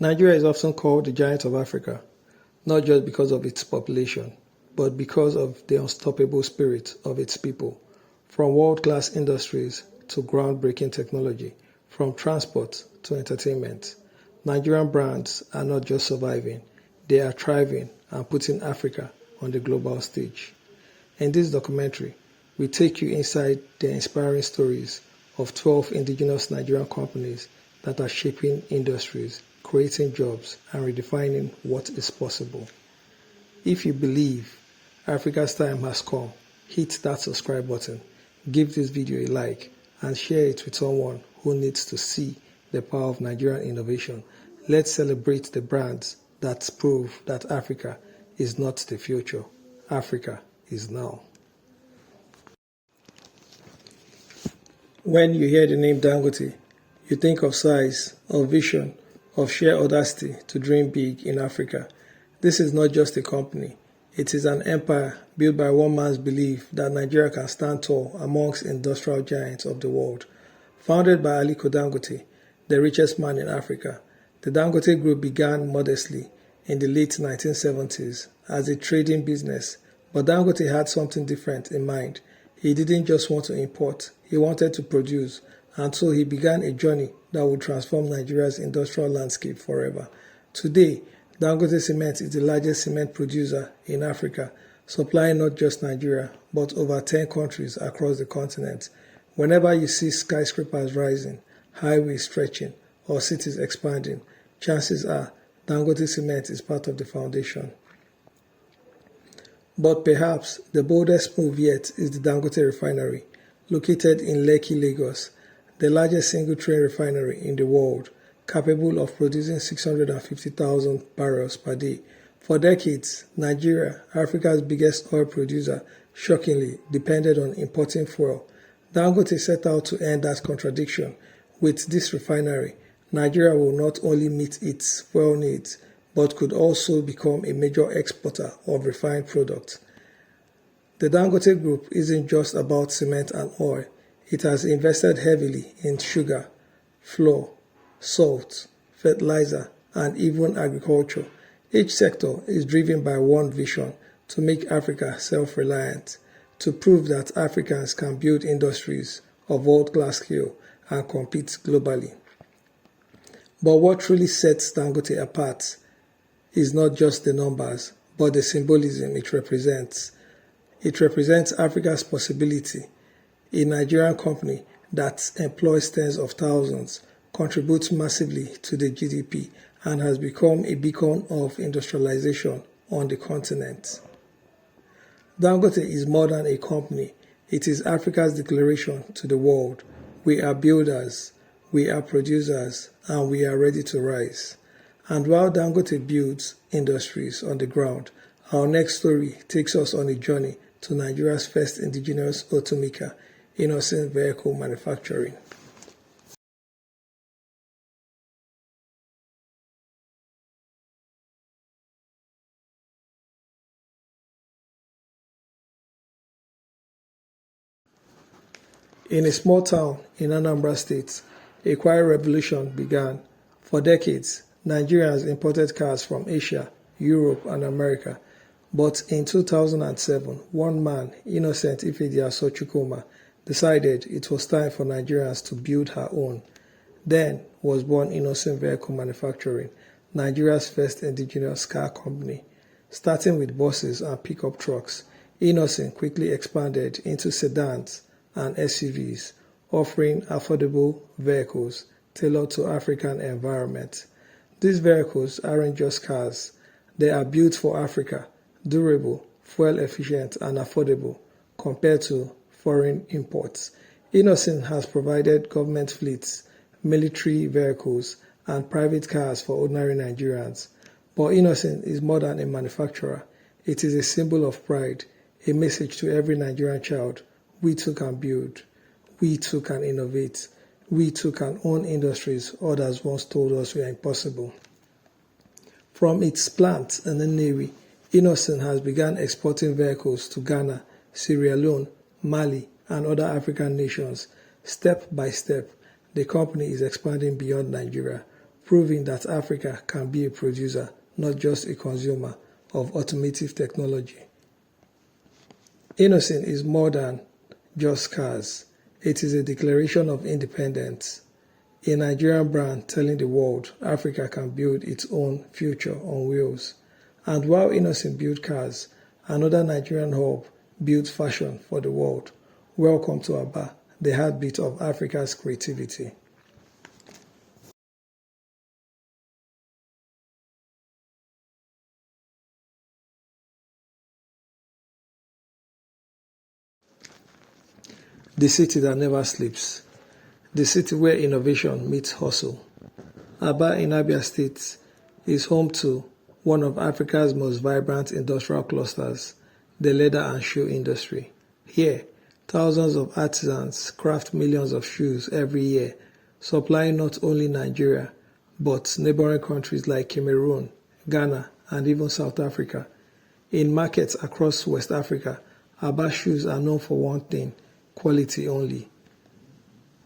Nigeria is often called the giant of Africa, not just because of its population, but because of the unstoppable spirit of its people. From world-class industries to groundbreaking technology, from transport to entertainment, Nigerian brands are not just surviving, they are thriving and putting Africa on the global stage. In this documentary, we take you inside the inspiring stories of 12 indigenous Nigerian companies that are shaping industries, creating jobs, and redefining what is possible. If you believe Africa's time has come, hit that subscribe button, give this video a like, and share it with someone who needs to see the power of Nigerian innovation. Let's celebrate the brands that prove that Africa is not the future. Africa is now. When you hear the name Dangote, you think of size, of vision, of sheer audacity to dream big in Africa. This is not just a company. It is an empire built by one man's belief that Nigeria can stand tall amongst industrial giants of the world. Founded by Aliko Dangote, the richest man in Africa, the Dangote Group began modestly in the late 1970s as a trading business, but Dangote had something different in mind. He didn't just want to import, he wanted to produce, and so he began a journey that would transform Nigeria's industrial landscape forever. Today, Dangote Cement is the largest cement producer in Africa, supplying not just Nigeria, but over 10 countries across the continent. Whenever you see skyscrapers rising, highways stretching, or cities expanding, chances are Dangote Cement is part of the foundation. But perhaps the boldest move yet is the Dangote Refinery, located in Lekki, Lagos, the largest single-train refinery in the world, capable of producing 650,000 barrels per day. For decades, Nigeria, Africa's biggest oil producer, shockingly depended on importing fuel. Dangote set out to end that contradiction. With this refinery, Nigeria will not only meet its fuel needs, but could also become a major exporter of refined products. The Dangote Group isn't just about cement and oil. It has invested heavily in sugar, flour, salt, fertilizer, and even agriculture. Each sector is driven by one vision: to make Africa self-reliant, to prove that Africans can build industries of world-class scale and compete globally. But what truly sets Dangote apart is not just the numbers, but the symbolism it represents. It represents Africa's possibility. A Nigerian company that employs tens of thousands, contributes massively to the GDP, and has become a beacon of industrialization on the continent. Dangote is more than a company. It is Africa's declaration to the world. We are builders, we are producers, and we are ready to rise. And while Dangote builds industries on the ground, our next story takes us on a journey to Nigeria's first indigenous automaker, Innoson vehicle manufacturing. In a small town in Anambra State, a quiet revolution began. For decades, Nigerians imported cars from Asia, Europe, and America. But in 2007, one man, Innocent Ifediaso Chukwuma, decided it was time for Nigerians to build her own. Then was born Innoson Vehicle Manufacturing, Nigeria's first indigenous car company. Starting with buses and pickup trucks, Innoson quickly expanded into sedans and SUVs, offering affordable vehicles tailored to African environment. These vehicles aren't just cars, they are built for Africa, durable, fuel efficient, and affordable compared to foreign imports. Innoson has provided government fleets, military vehicles, and private cars for ordinary Nigerians. But Innoson is more than a manufacturer. It is a symbol of pride, a message to every Nigerian child: we too can build, we too can innovate, we too can own industries others once told us were impossible. From its plant in Nnewi, Innoson has begun exporting vehicles to Ghana, Sierra Leone, Mali, and other African nations. Step by step, the company is expanding beyond Nigeria, proving that Africa can be a producer, not just a consumer, of automotive technology. Innoson is more than just cars. It is a declaration of independence, a Nigerian brand telling the world Africa can build its own future on wheels. And while Innoson built cars, another Nigerian hub built fashion for the world. Welcome to Aba, the heartbeat of Africa's creativity. The city that never sleeps. The city where innovation meets hustle. Aba in Abia State is home to one of Africa's most vibrant industrial clusters, the leather and shoe industry. Here, thousands of artisans craft millions of shoes every year, supplying not only Nigeria, but neighboring countries like Cameroon, Ghana, and even South Africa. In markets across West Africa, Aba shoes are known for one thing: quality only.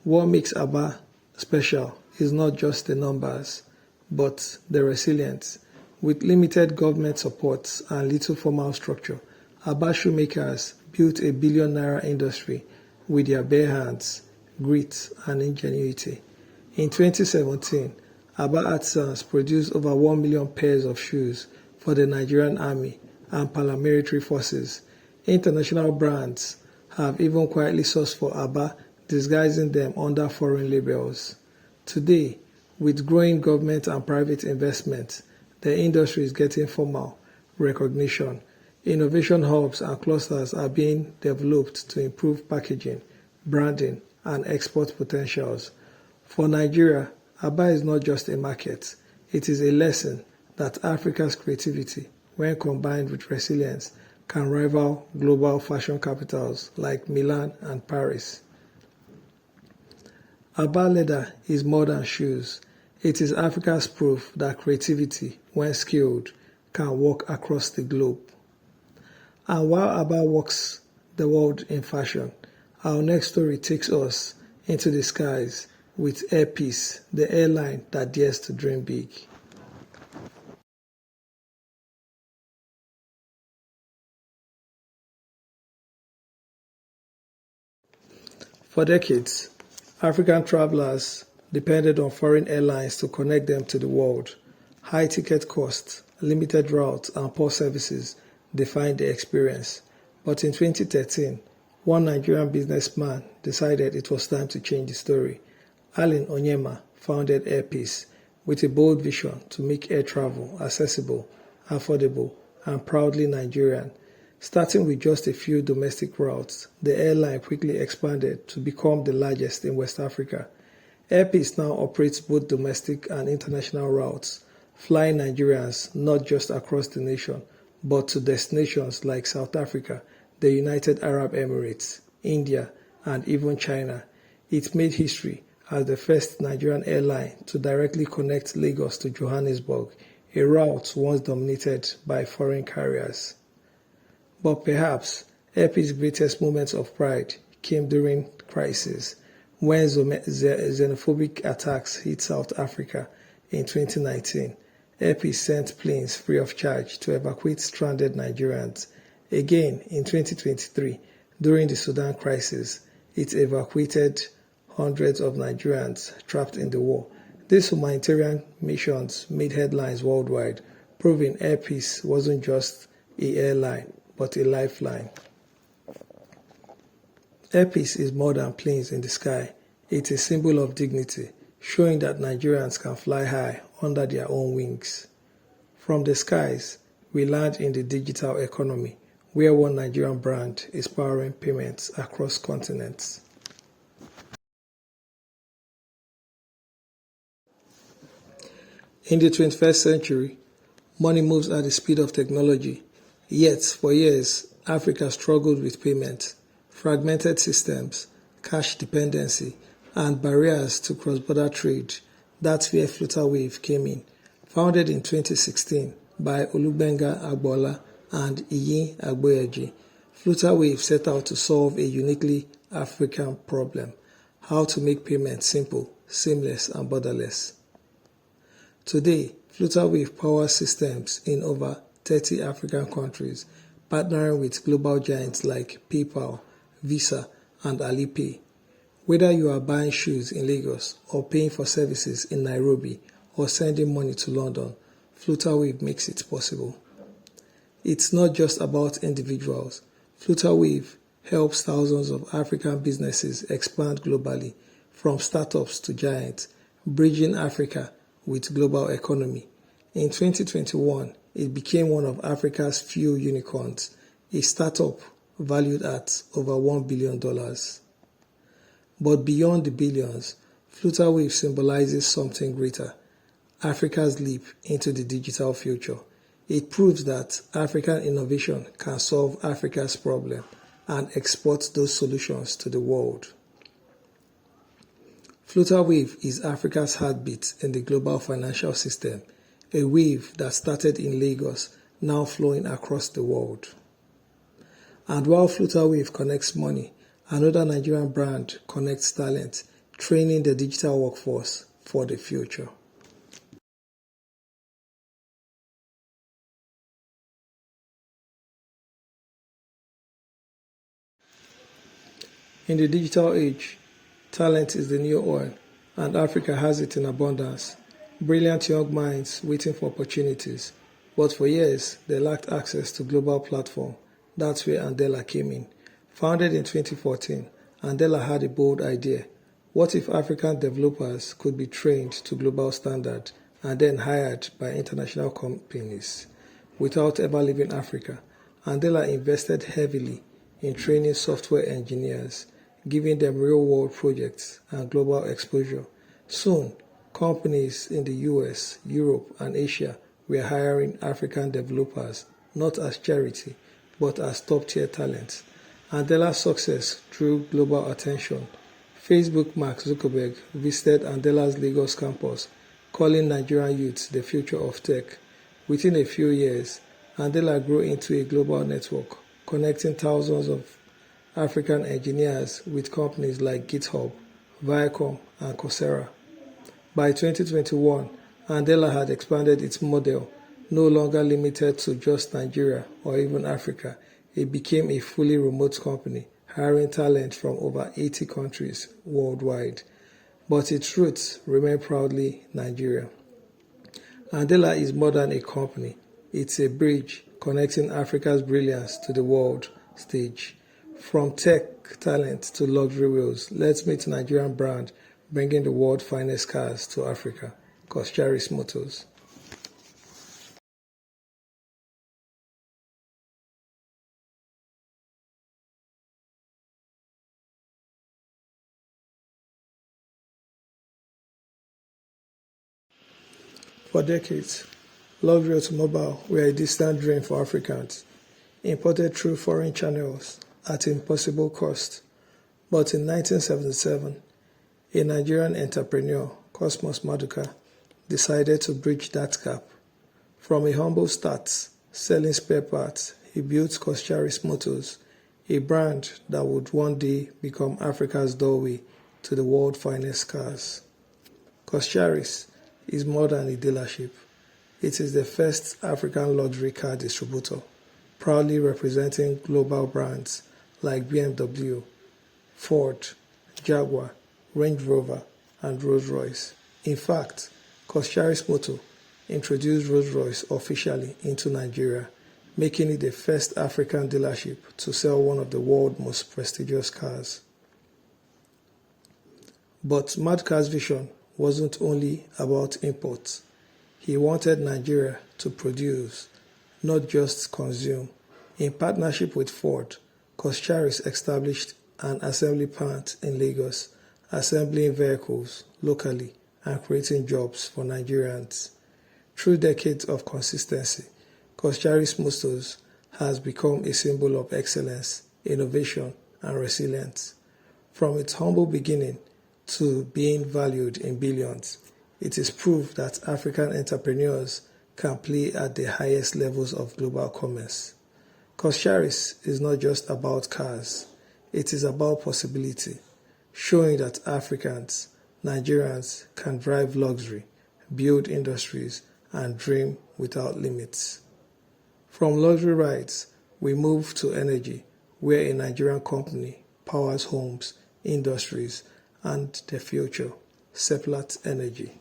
What makes Aba special is not just the numbers, but the resilience. With limited government support and little formal structure, Aba shoemakers built a billion-naira industry with their bare hands, grit, and ingenuity. In 2017, Aba artisans produced over 1 million pairs of shoes for the Nigerian Army and paramilitary forces. International brands have even quietly sourced for Aba, disguising them under foreign labels. Today, with growing government and private investment, the industry is getting formal recognition. Innovation hubs and clusters are being developed to improve packaging, branding, and export potentials. For Nigeria, Aba is not just a market, it is a lesson that Africa's creativity, when combined with resilience, can rival global fashion capitals like Milan and Paris. Aba leather is more than shoes. It is Africa's proof that creativity, when skilled, can walk across the globe. And while Aba walks the world in fashion, our next story takes us into the skies with Airpeace, the airline that dares to dream big. For decades, African travelers depended on foreign airlines to connect them to the world. High ticket costs, limited routes, and poor services defined the experience. But in 2013, one Nigerian businessman decided it was time to change the story. Allen Onyema founded Airpeace with a bold vision to make air travel accessible, affordable, and proudly Nigerian. Starting with just a few domestic routes, the airline quickly expanded to become the largest in West Africa. Airpeace now operates both domestic and international routes, flying Nigerians not just across the nation, but to destinations like South Africa, the United Arab Emirates, India, and even China. It made history as the first Nigerian airline to directly connect Lagos to Johannesburg, a route once dominated by foreign carriers. But perhaps Airpeace's greatest moments of pride came during crisis, when xenophobic attacks hit South Africa in 2019. Airpeace sent planes free of charge to evacuate stranded Nigerians. Again, in 2023, during the Sudan crisis, it evacuated hundreds of Nigerians trapped in the war. These humanitarian missions made headlines worldwide, proving Airpeace wasn't just an airline, but a lifeline. Airpeace is more than planes in the sky. It's a symbol of dignity, showing that Nigerians can fly high under their own wings. From the skies, we land in the digital economy, where one Nigerian brand is powering payments across continents. In the 21st century, money moves at the speed of technology. Yet, for years, Africa struggled with payment, fragmented systems, cash dependency, and barriers to cross-border trade. That's where Flutterwave came in. Founded in 2016 by Olubenga Agbola and Iyi Agboyeji, Flutterwave set out to solve a uniquely African problem: how to make payments simple, seamless, and borderless. Today, Flutterwave powers systems in over 30 African countries, partnering with global giants like PayPal, Visa, and Alipay. Whether you are buying shoes in Lagos or paying for services in Nairobi or sending money to London, Flutterwave makes it possible. It's not just about individuals. Flutterwave helps thousands of African businesses expand globally, from startups to giants, bridging Africa with global economy. In 2021, it became one of Africa's few unicorns, a startup valued at over $1 billion. But beyond the billions, Flutterwave symbolizes something greater: Africa's leap into the digital future. It proves that African innovation can solve Africa's problem and export those solutions to the world. Flutterwave is Africa's heartbeat in the global financial system, a wave that started in Lagos, now flowing across the world. And while Flutterwave connects money, another Nigerian brand connects talent, training the digital workforce for the future. In the digital age, talent is the new oil, and Africa has it in abundance. Brilliant young minds waiting for opportunities. But for years, they lacked access to global platform. That's where Andela came in. Founded in 2014, Andela had a bold idea. What if African developers could be trained to global standard and then hired by international companies without ever leaving Africa? Andela invested heavily in training software engineers, giving them real-world projects and global exposure. Soon, companies in the US, Europe, and Asia were hiring African developers not as charity, but as top-tier talent. Andela's success drew global attention. Facebook Mark Zuckerberg visited Andela's Lagos campus, calling Nigerian youths the future of tech. Within a few years, Andela grew into a global network, connecting thousands of African engineers with companies like GitHub, Viacom, and Coursera. By 2021, Andela had expanded its model, no longer limited to just Nigeria or even Africa. It became a fully remote company, hiring talent from over 80 countries worldwide. But its roots remain proudly Nigeria. Andela is more than a company. It's a bridge connecting Africa's brilliance to the world stage. From tech talent to luxury wheels, let's meet Nigerian brand bringing the world's finest cars to Africa, Coscharis Motors. For decades, luxury automobile were a distant dream for Africans, imported through foreign channels at impossible cost. But in 1977, a Nigerian entrepreneur, Cosmos Maduka, decided to bridge that gap. From a humble start, selling spare parts, he built Coscharis Motors, a brand that would one day become Africa's doorway to the world's finest cars. Coscharis is more than a dealership. It is the first African luxury car distributor, proudly representing global brands like BMW, Ford, Jaguar, Range Rover, and Rolls-Royce. In fact, Coscharis Motor introduced Rolls-Royce officially into Nigeria, making it the first African dealership to sell one of the world's most prestigious cars. But Maduka's vision wasn't only about imports. He wanted Nigeria to produce, not just consume. In partnership with Ford, Coscharis established an assembly plant in Lagos, assembling vehicles locally and creating jobs for Nigerians. Through decades of consistency, Coscharis Motors has become a symbol of excellence, innovation, and resilience. From its humble beginning to being valued in billions, it is proof that African entrepreneurs can play at the highest levels of global commerce. Coscharis is not just about cars, it is about possibility, showing that Africans, Nigerians can drive luxury, build industries, and dream without limits. From luxury rides, we move to energy, where a Nigerian company powers homes, industries, and the future. Seplat Energy.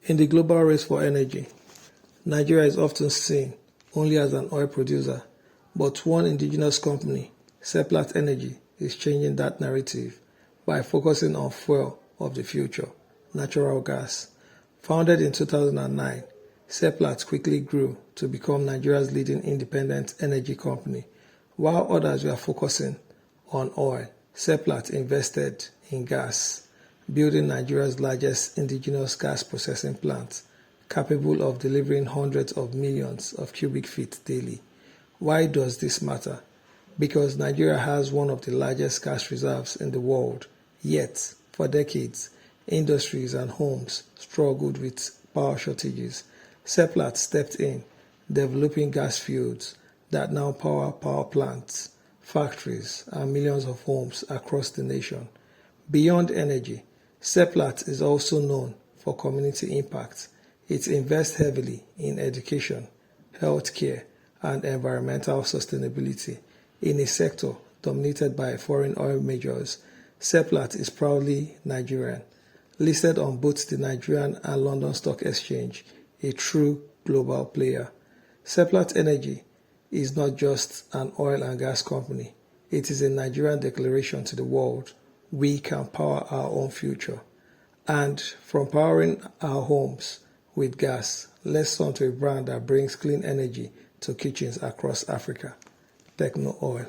In the global race for energy, Nigeria is often seen only as an oil producer, but one indigenous company, Seplat Energy, is changing that narrative by focusing on fuel of the future, natural gas. Founded in 2009, Seplat quickly grew to become Nigeria's leading independent energy company. While others were focusing on oil, Seplat invested in gas, building Nigeria's largest indigenous gas processing plant, capable of delivering hundreds of millions of cubic feet daily. Why does this matter? Because Nigeria has one of the largest gas reserves in the world, yet, for decades, industries and homes struggled with power shortages. Seplat stepped in, developing gas fields that now power plants, factories, and millions of homes across the nation. Beyond energy, Seplat is also known for community impact. It invests heavily in education, healthcare, and environmental sustainability. In a sector dominated by foreign oil majors, Seplat is proudly Nigerian, listed on both the Nigerian and London Stock Exchange, a true global player. Seplat Energy is not just an oil and gas company. It is a Nigerian declaration to the world. We can power our own future. And from powering our homes with gas, let's turn to a brand that brings clean energy to kitchens across Africa. Techno Oil.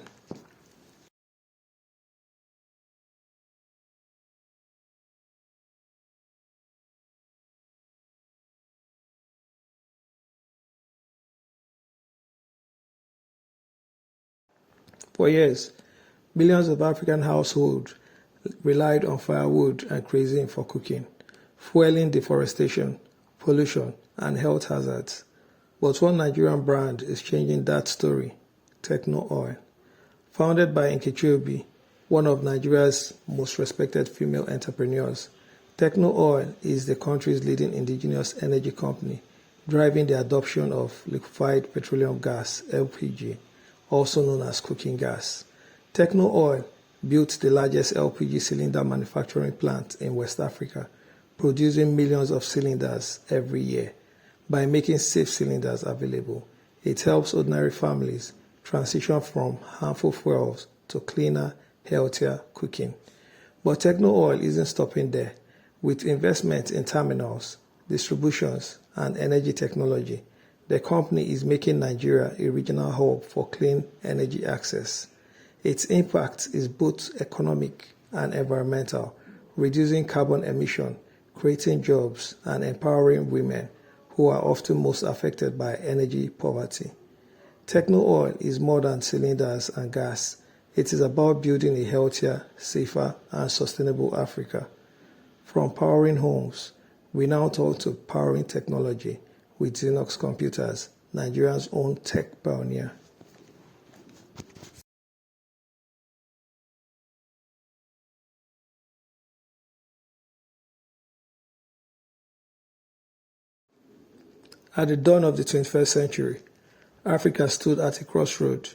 For years, millions of African households relied on firewood and kerosene for cooking, fueling deforestation, pollution, and health hazards. But one Nigerian brand is changing that story, Techno Oil. Founded by Nkechi, one of Nigeria's most respected female entrepreneurs, Techno Oil is the country's leading indigenous energy company, driving the adoption of liquefied petroleum gas, LPG, also known as cooking gas. Techno Oil built the largest LPG cylinder manufacturing plant in West Africa, producing millions of cylinders every year. By making safe cylinders available, it helps ordinary families transition from harmful fuels to cleaner, healthier cooking. But Techno Oil isn't stopping there. With investment in terminals, distributions, and energy technology, the company is making Nigeria a regional hub for clean energy access. Its impact is both economic and environmental, reducing carbon emission, creating jobs, and empowering women who are often most affected by energy poverty. Techno Oil is more than cylinders and gas. It is about building a healthier, safer, and sustainable Africa. From powering homes, we now turn to powering technology with Zinox Computers, Nigeria's own tech pioneer. At the dawn of the 21st century, Africa stood at a crossroad.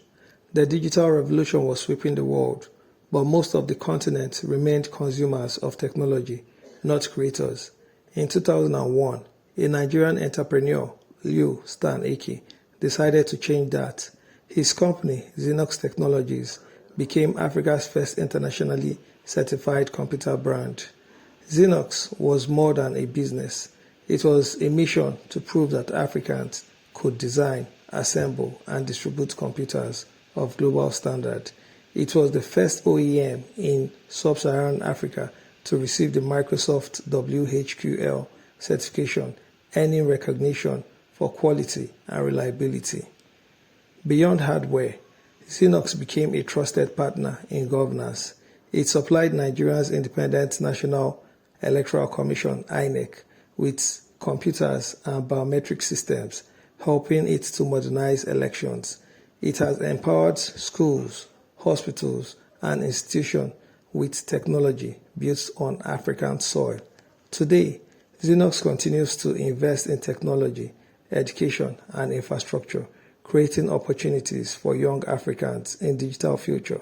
The digital revolution was sweeping the world, but most of the continent remained consumers of technology, not creators. In 2001, a Nigerian entrepreneur, Liu Stan Eke, decided to change that. His company, Zinox Technologies, became Africa's first internationally certified computer brand. Zinox was more than a business. It was a mission to prove that Africans could design, assemble, and distribute computers of global standard. It was the first OEM in sub-Saharan Africa to receive the Microsoft WHQL certification, earning recognition for quality and reliability. Beyond hardware, Zinox became a trusted partner in governance. It supplied Nigeria's Independent National Electoral Commission (INEC) with computers and biometric systems, helping it to modernize elections. It has empowered schools, hospitals, and institutions with technology built on African soil. Today, Zinox continues to invest in technology, education, and infrastructure, creating opportunities for young Africans in digital future.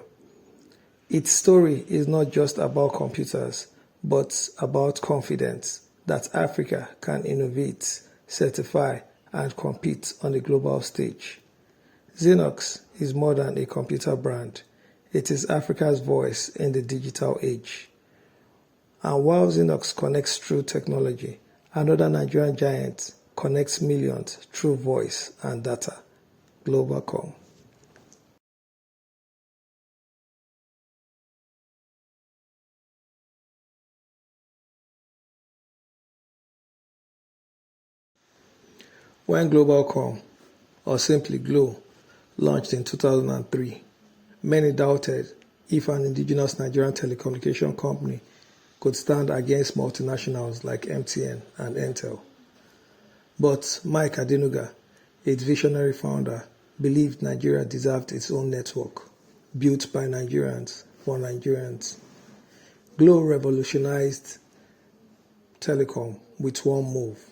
Its story is not just about computers, but about confidence that Africa can innovate, certify, and compete on the global stage. Zinox is more than a computer brand. It is Africa's voice in the digital age. And while Zinox connects through technology, another Nigerian giant connects millions through voice and data. Globalcom. When Globalcom, or simply Glo, launched in 2003, many doubted if an indigenous Nigerian telecommunication company could stand against multinationals like MTN and Intel. But Mike Adenuga, its visionary founder, believed Nigeria deserved its own network, built by Nigerians for Nigerians. Glo revolutionized telecom with one move.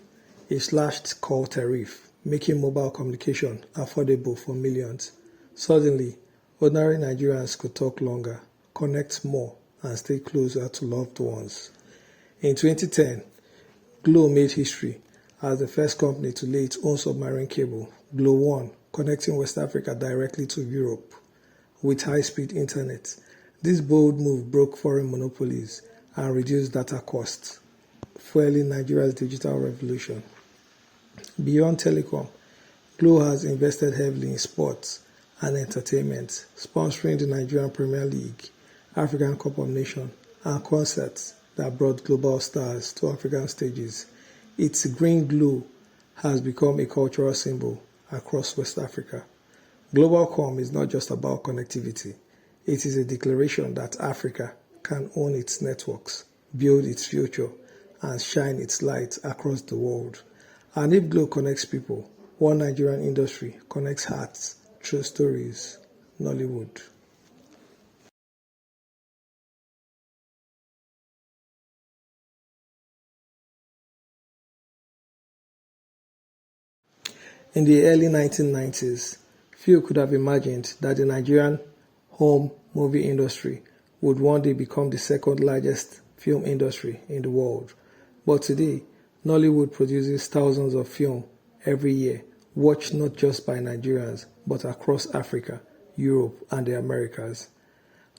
It slashed call tariff, making mobile communication affordable for millions. Suddenly, ordinary Nigerians could talk longer, connect more, and stay closer to loved ones. In 2010, Glo made history as the first company to lay its own submarine cable, Glo One, connecting West Africa directly to Europe with high-speed internet. This bold move broke foreign monopolies and reduced data costs, fueling Nigeria's digital revolution. Beyond telecom, Glo has invested heavily in sports and entertainment, sponsoring the Nigerian Premier League, African Cup of Nations, and concerts that brought global stars to African stages. Its green glow has become a cultural symbol across West Africa. Globalcom is not just about connectivity. It is a declaration that Africa can own its networks, build its future, and shine its light across the world. And if Glo connects people, one Nigerian industry connects hearts through stories. Nollywood. In the early 1990s, few could have imagined that the Nigerian home movie industry would one day become the second largest film industry in the world. But today, Nollywood produces thousands of films every year, watched not just by Nigerians, but across Africa, Europe, and the Americas.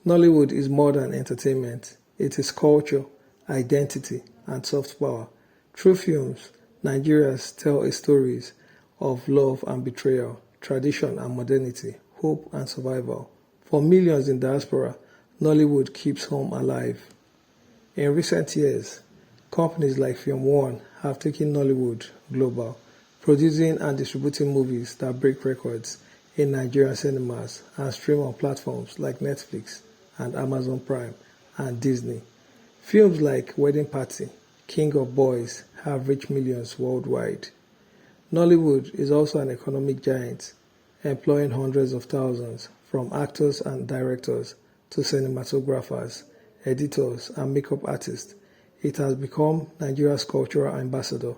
Nollywood is more than entertainment. It is culture, identity, and soft power. Through films, Nigerians tell stories of love and betrayal, tradition and modernity, hope and survival. For millions in diaspora, Nollywood keeps home alive. In recent years, companies like Film One have taken Nollywood global, producing and distributing movies that break records in Nigerian cinemas and stream on platforms like Netflix and Amazon Prime and Disney. Films like Wedding Party, King of Boys have reached millions worldwide. Nollywood is also an economic giant, employing hundreds of thousands, from actors and directors to cinematographers, editors, and makeup artists. It has become Nigeria's cultural ambassador,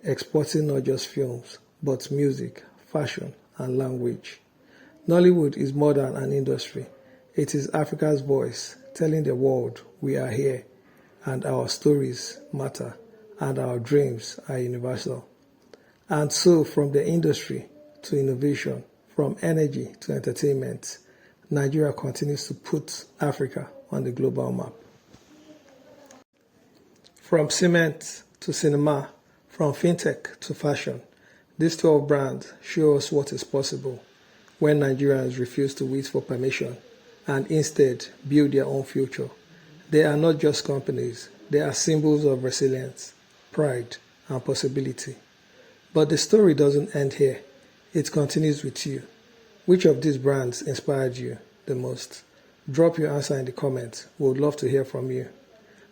exporting not just films, but music, fashion, and language. Nollywood is more than an industry. It is Africa's voice, telling the world we are here, and our stories matter, and our dreams are universal. And so, from the industry to innovation, from energy to entertainment, Nigeria continues to put Africa on the global map. From cement to cinema, from fintech to fashion, these 12 brands show us what is possible when Nigerians refuse to wait for permission and instead build their own future. They are not just companies, they are symbols of resilience, pride, and possibility. But the story doesn't end here. It continues with you. Which of these brands inspired you the most? Drop your answer in the comments. We would love to hear from you.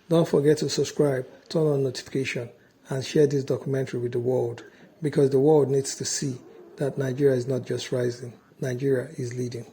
Don't forget to subscribe, turn on notification, and share this documentary with the world, because the world needs to see that Nigeria is not just rising, Nigeria is leading.